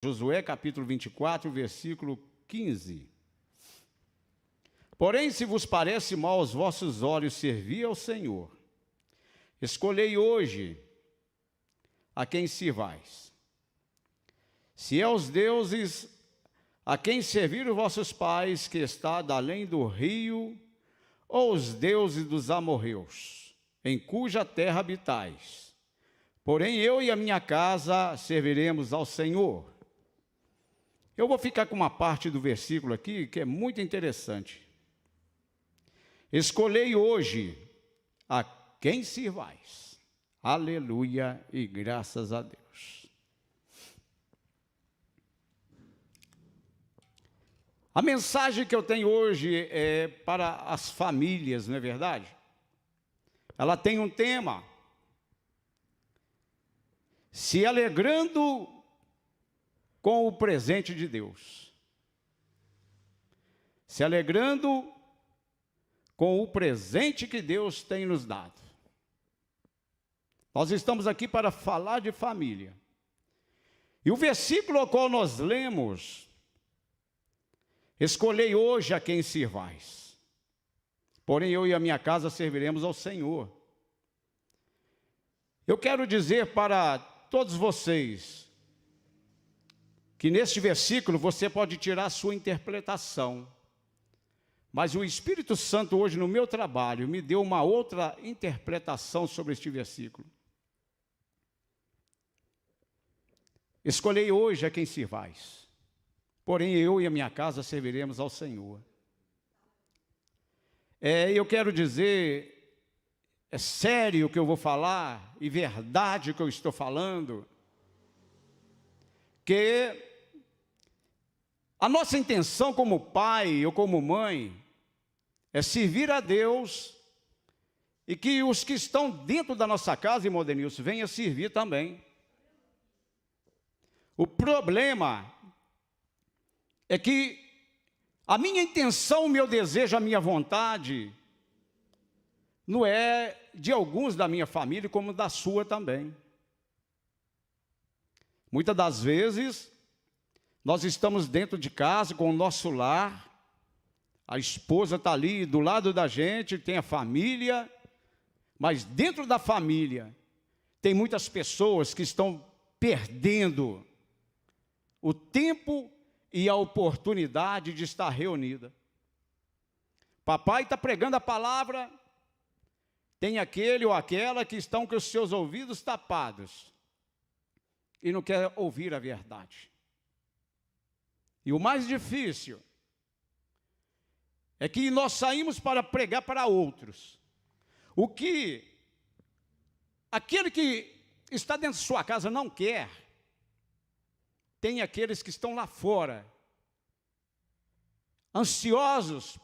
Josué capítulo 24, versículo 15. Porém, se vos parece mal aos vossos olhos servir ao Senhor, escolhei hoje a quem sirvais. Se é aos deuses a quem serviram vossos pais, que está da além do rio, ou os deuses dos amorreus, em cuja terra habitais. Porém, eu e a minha casa serviremos ao Senhor. Eu vou ficar com uma parte do versículo aqui que é muito interessante. Escolhei hoje a quem sirvais. Aleluia e graças a Deus. A mensagem que eu tenho hoje é para as famílias, não é verdade? Ela tem um tema: se alegrando com o presente de Deus. Se alegrando com o presente que Deus tem nos dado. Nós estamos aqui para falar de família. E o versículo ao qual nós lemos: escolhei hoje a quem sirvais. Porém, eu e a minha casa serviremos ao Senhor. Eu quero dizer para todos vocês que neste versículo você pode tirar a sua interpretação. Mas o Espírito Santo hoje no meu trabalho me deu uma outra interpretação sobre este versículo. Escolhei hoje a quem sirvais. Porém, eu e a minha casa serviremos ao Senhor. Eu quero dizer, é sério o que eu vou falar, e verdade o que eu estou falando, que a nossa intenção como pai ou como mãe é servir a Deus, e que os que estão dentro da nossa casa, irmão Denilson, venham servir também. O problema é que a minha intenção, o meu desejo, a minha vontade, não é de alguns da minha família, como da sua também. Muitas das vezes, nós estamos dentro de casa, com o nosso lar, a esposa está ali do lado da gente, tem a família, mas dentro da família, tem muitas pessoas que estão perdendo o tempo e a oportunidade de estar reunida. Papai está pregando a palavra, tem aquele ou aquela que estão com os seus ouvidos tapados e não quer ouvir a verdade. E o mais difícil é que nós saímos para pregar para outros. O que aquele que está dentro de sua casa não quer, tem aqueles que estão lá fora, ansiosos,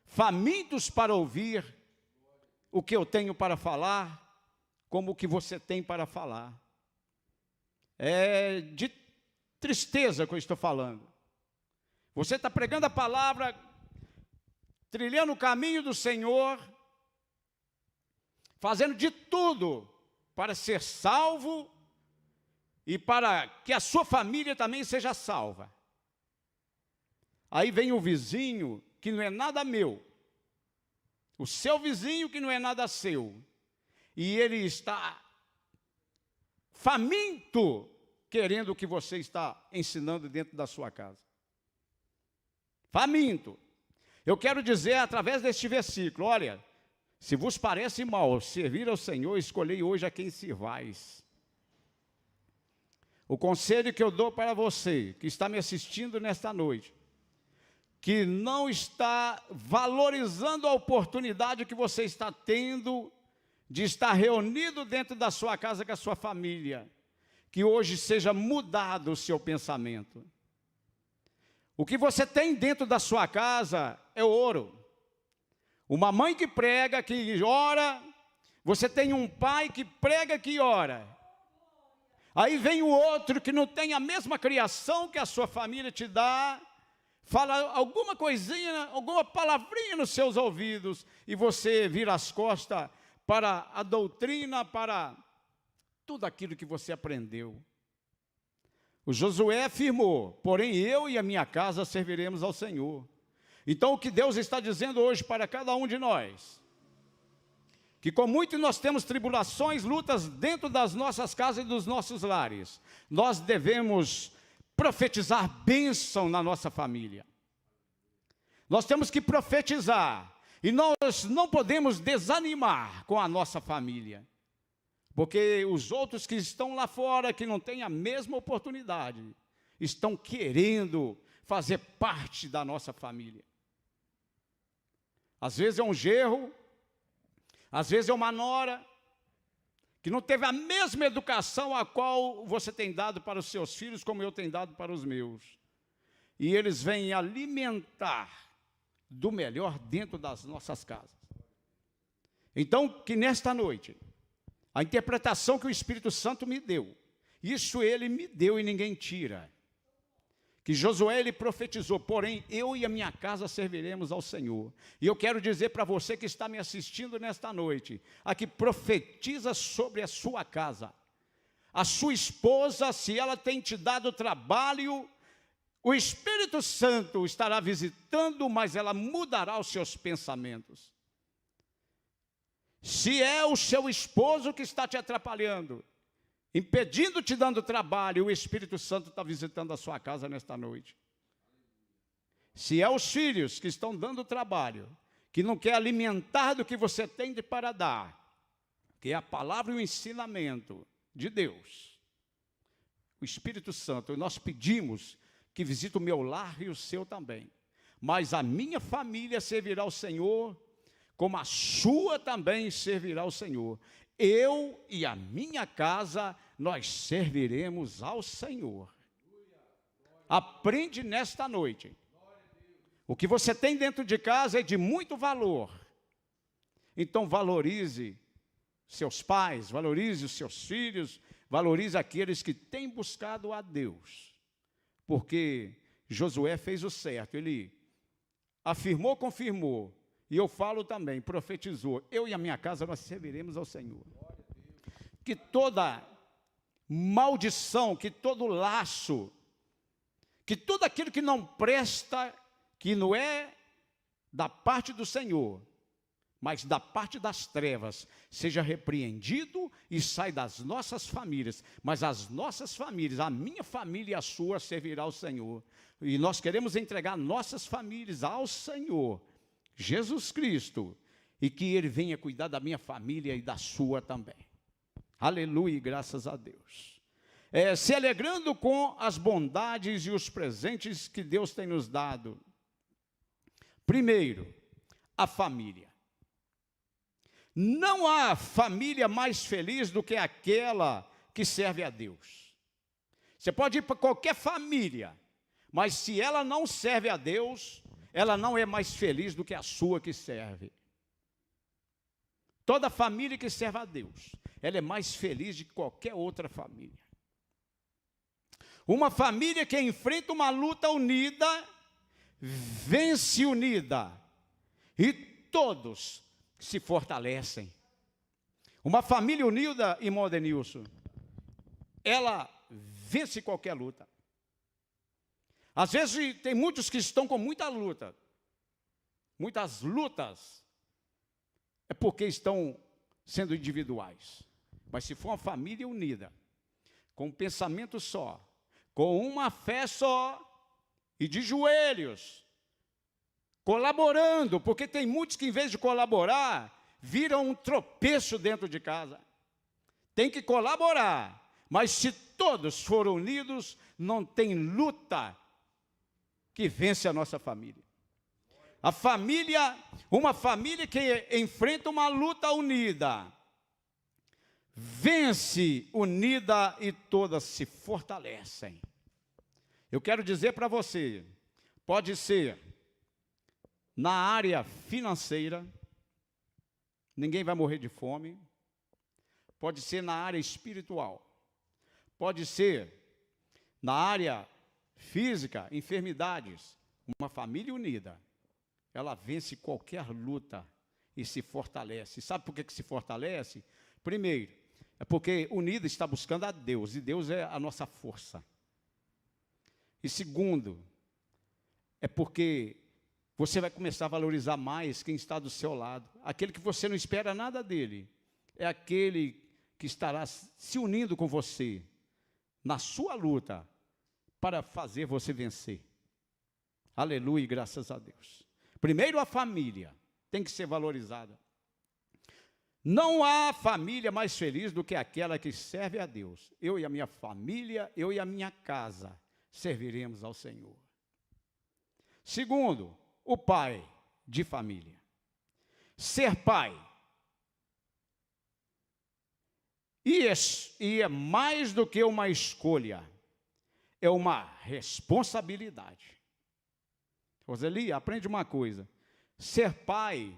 famintos para ouvir o que eu tenho para falar, como o que você tem para falar. É de tristeza que eu estou falando. Você está pregando a palavra, trilhando o caminho do Senhor, fazendo de tudo para ser salvo e para que a sua família também seja salva. Aí vem o vizinho que não é nada meu, o seu vizinho que não é nada seu, e ele está faminto, querendo o que você está ensinando dentro da sua casa. Faminto. Eu quero dizer através deste versículo: olha, se vos parece mal servir ao Senhor, escolhei hoje a quem sirvais. O conselho que eu dou para você, que está me assistindo nesta noite, que não está valorizando a oportunidade que você está tendo de estar reunido dentro da sua casa com a sua família, que hoje seja mudado o seu pensamento. O que você tem dentro da sua casa é ouro. Uma mãe que prega, que ora, você tem um pai que prega, que ora. Aí vem o outro que não tem a mesma criação que a sua família te dá, fala alguma coisinha, alguma palavrinha nos seus ouvidos, e você vira as costas para a doutrina, para tudo aquilo que você aprendeu. O Josué afirmou: porém eu e a minha casa serviremos ao Senhor. Então o que Deus está dizendo hoje para cada um de nós, que com muito nós temos tribulações, lutas dentro das nossas casas e dos nossos lares, nós devemos profetizar bênção na nossa família. Nós temos que profetizar, e nós não podemos desanimar com a nossa família, porque os outros que estão lá fora, que não têm a mesma oportunidade, estão querendo fazer parte da nossa família. Às vezes é um genro, às vezes é uma nora, que não teve a mesma educação a qual você tem dado para os seus filhos, como eu tenho dado para os meus. E eles vêm alimentar do melhor dentro das nossas casas. Então, que nesta noite, a interpretação que o Espírito Santo me deu, isso ele me deu e ninguém tira. Que Josué, ele profetizou: porém, eu e a minha casa serviremos ao Senhor. E eu quero dizer para você que está me assistindo nesta noite, aqui profetiza sobre a sua casa. A sua esposa, se ela tem te dado trabalho, o Espírito Santo estará visitando, mas ela mudará os seus pensamentos. Se é o seu esposo que está te atrapalhando, impedindo, te dando trabalho, o Espírito Santo está visitando a sua casa nesta noite. Se é os filhos que estão dando trabalho, que não quer alimentar do que você tem para dar, que é a palavra e o ensinamento de Deus, o Espírito Santo, nós pedimos que visite o meu lar e o seu também. Mas a minha família servirá ao Senhor, como a sua também servirá ao Senhor. Eu e a minha casa, nós serviremos ao Senhor. Aprende nesta noite. O que você tem dentro de casa é de muito valor. Então valorize seus pais, valorize os seus filhos, valorize aqueles que têm buscado a Deus. Porque Josué fez o certo, ele afirmou, confirmou, e eu falo também, profetizou: eu e a minha casa nós serviremos ao Senhor. Que toda maldição, que todo laço, que tudo aquilo que não presta, que não é da parte do Senhor, mas da parte das trevas, seja repreendido e sai das nossas famílias. Mas as nossas famílias, a minha família e a sua, servirá ao Senhor. E nós queremos entregar nossas famílias ao Senhor, Jesus Cristo, e que Ele venha cuidar da minha família e da sua também. Aleluia, graças a Deus. Se alegrando com as bondades e os presentes que Deus tem nos dado. Primeiro, a família. Não há família mais feliz do que aquela que serve a Deus. Você pode ir para qualquer família, mas se ela não serve a Deus, ela não é mais feliz do que a sua que serve. Toda família que serve a Deus, ela é mais feliz de qualquer outra família. Uma família que enfrenta uma luta unida, vence unida, e todos se fortalecem. Uma família unida, irmão Denilson, ela vence qualquer luta. Às vezes tem muitos que estão com muita luta, muitas lutas, é porque estão sendo individuais. Mas se for uma família unida, com um pensamento só, com uma fé só, e de joelhos, colaborando, porque tem muitos que, em vez de colaborar, viram um tropeço dentro de casa. Tem que colaborar, mas se todos forem unidos, não tem luta que vence a nossa família. A família, uma família que enfrenta uma luta unida, vence unida e todas se fortalecem. Eu quero dizer para você, pode ser na área financeira, ninguém vai morrer de fome. Pode ser na área espiritual. Pode ser na área física, enfermidades. Uma família unida, ela vence qualquer luta e se fortalece. Sabe por que se fortalece? Primeiro, é porque unida está buscando a Deus, e Deus é a nossa força. E segundo, é porque você vai começar a valorizar mais quem está do seu lado. Aquele que você não espera nada dele, é aquele que estará se unindo com você na sua luta para fazer você vencer. Aleluia, graças a Deus. Primeiro, a família tem que ser valorizada. Não há família mais feliz do que aquela que serve a Deus. Eu e a minha família, eu e a minha casa serviremos ao Senhor. Segundo, o pai de família. Ser pai. E é mais do que uma escolha, é uma responsabilidade. Roseli, aprende uma coisa. Ser pai,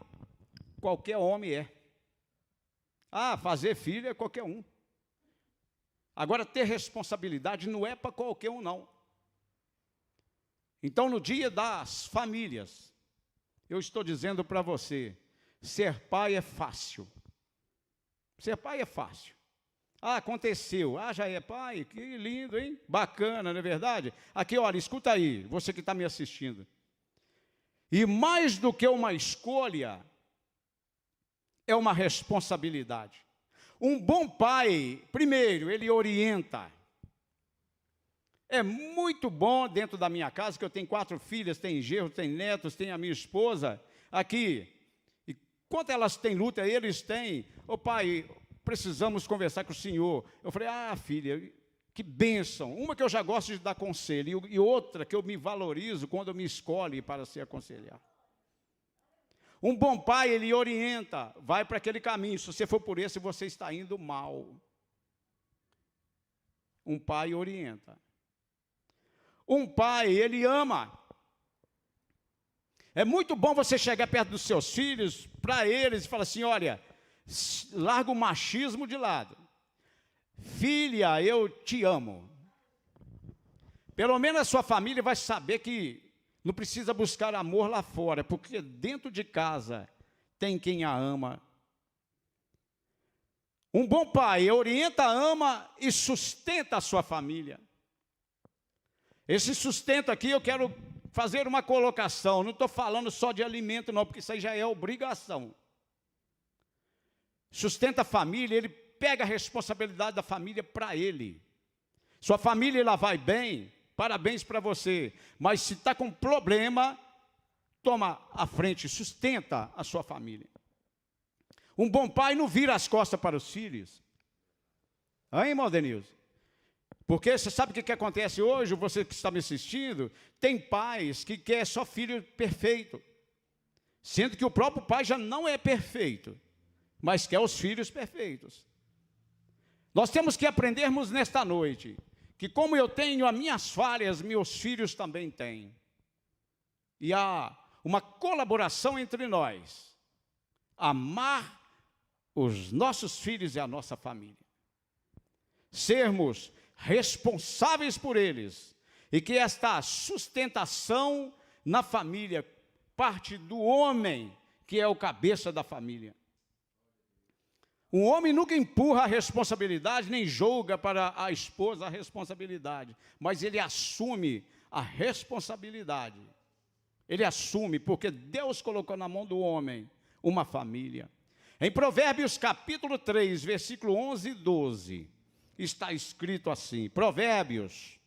qualquer homem é. Fazer filho é qualquer um. Agora, ter responsabilidade não é para qualquer um, não. Então, no dia das famílias, eu estou dizendo para você, ser pai é fácil. Ser pai é fácil. Aconteceu. Já é pai? Que lindo, hein? Bacana, não é verdade? Aqui, olha, escuta aí, você que está me assistindo. E mais do que uma escolha, é uma responsabilidade. Um bom pai, primeiro, ele orienta. É muito bom dentro da minha casa, que eu tenho 4 filhas, tenho genros, tenho netos, tenho a minha esposa aqui. E quando elas têm luta, eles têm, pai, precisamos conversar com o senhor. Eu falei, filha, que bênção. Uma que eu já gosto de dar conselho, e outra que eu me valorizo quando me escolhe para se aconselhar. Um bom pai, ele orienta, vai para aquele caminho. Se você for por esse, você está indo mal. Um pai orienta. Um pai, ele ama. É muito bom você chegar perto dos seus filhos, para eles, e falar assim, olha, larga o machismo de lado. Filha, eu te amo. Pelo menos a sua família vai saber que não precisa buscar amor lá fora, porque dentro de casa tem quem a ama. Um bom pai orienta, ama e sustenta a sua família. Esse sustento aqui eu quero fazer uma colocação, não estou falando só de alimento não, porque isso aí já é obrigação. Sustenta a família, ele pega a responsabilidade da família para ele. Sua família ela vai bem, parabéns para você. Mas se está com problema, toma a frente, sustenta a sua família. Um bom pai não vira as costas para os filhos. Hein, irmão Denilson? Porque você sabe o que acontece hoje, você que está me assistindo, tem pais que querem só filho perfeito. Sendo que o próprio pai já não é perfeito, mas quer os filhos perfeitos. Nós temos que aprendermos nesta noite, que como eu tenho as minhas falhas, meus filhos também têm. E há uma colaboração entre nós. Amar os nossos filhos e a nossa família. Sermos responsáveis por eles. E que esta sustentação na família parte do homem, que é o cabeça da família. Um homem nunca empurra a responsabilidade, nem julga para a esposa a responsabilidade, mas ele assume a responsabilidade. Ele assume, porque Deus colocou na mão do homem uma família. Em Provérbios capítulo 3, versículo 11 e 12, está escrito assim, Provérbios,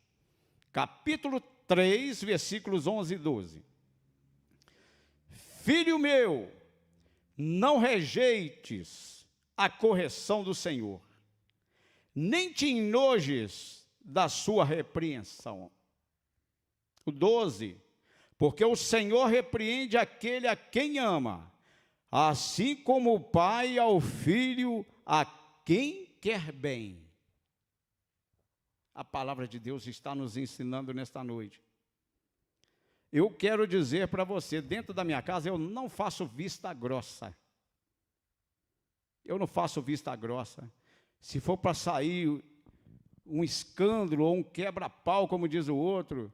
capítulo 3, versículos 11 e 12. Filho meu, não rejeites a correção do Senhor, nem te enojes da sua repreensão. O 12, porque o Senhor repreende aquele a quem ama, assim como o pai ao filho a quem quer bem. A palavra de Deus está nos ensinando nesta noite. Eu quero dizer para você, dentro da minha casa eu não faço vista grossa. Eu não faço vista grossa. Se for para sair um escândalo ou um quebra-pau, como diz o outro,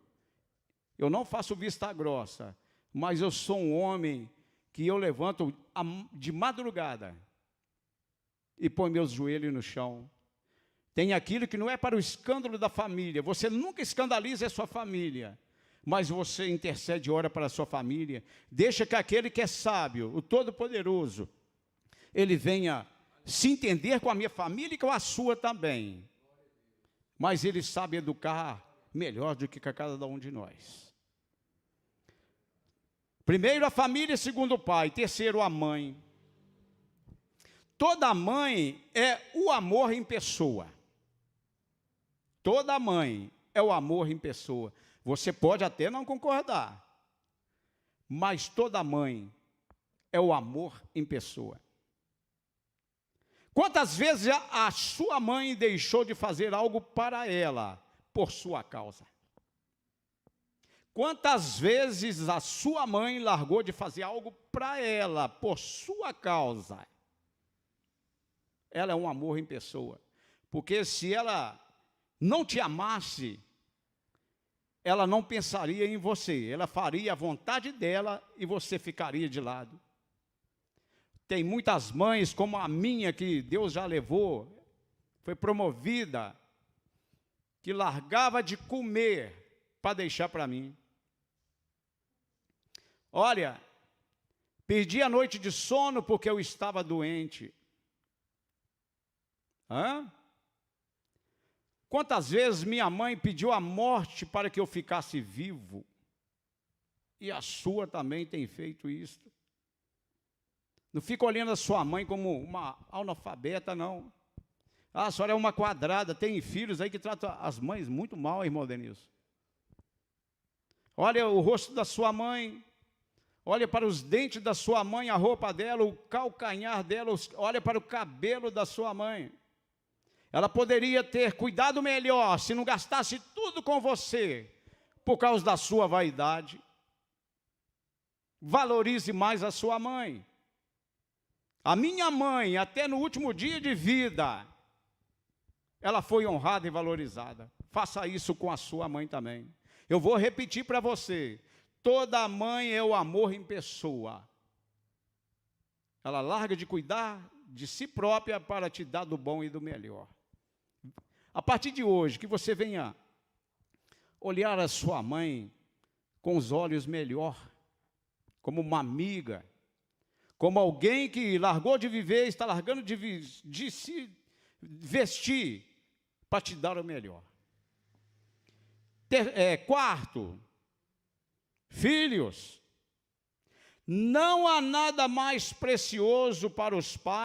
eu não faço vista grossa, mas eu sou um homem que eu levanto de madrugada e põe meus joelhos no chão. Tem aquilo que não é para o escândalo da família. Você nunca escandaliza a sua família, mas você intercede e ora para a sua família. Deixa que aquele que é sábio, o Todo-Poderoso, ele venha se entender com a minha família e com a sua também. Mas ele sabe educar melhor do que cada um de nós. Primeiro a família, segundo o pai, terceiro a mãe. Toda mãe é o amor em pessoa. Toda mãe é o amor em pessoa. Você pode até não concordar, mas toda mãe é o amor em pessoa. Quantas vezes a sua mãe deixou de fazer algo para ela, por sua causa? Quantas vezes a sua mãe largou de fazer algo para ela, por sua causa? Ela é um amor em pessoa. Porque se ela não te amasse, ela não pensaria em você. Ela faria a vontade dela e você ficaria de lado. Tem muitas mães, como a minha, que Deus já levou, foi promovida, que largava de comer para deixar para mim. Olha, perdi a noite de sono porque eu estava doente. Quantas vezes minha mãe pediu a morte para que eu ficasse vivo? E a sua também tem feito isso. Não fica olhando a sua mãe como uma analfabeta, não. Ah, a senhora é uma quadrada, tem filhos aí que tratam as mães muito mal, irmão Denilson. Olha o rosto da sua mãe, olha para os dentes da sua mãe, a roupa dela, o calcanhar dela, olha para o cabelo da sua mãe. Ela poderia ter cuidado melhor se não gastasse tudo com você, por causa da sua vaidade. Valorize mais a sua mãe. A minha mãe, até no último dia de vida, ela foi honrada e valorizada. Faça isso com a sua mãe também. Eu vou repetir para você. Toda mãe é o amor em pessoa. Ela larga de cuidar de si própria para te dar do bom e do melhor. A partir de hoje, que você venha olhar a sua mãe com os olhos melhor, como uma amiga, como alguém que largou de viver, está largando de se vestir para te dar o melhor. Quarto, filhos, não há nada mais precioso para os pais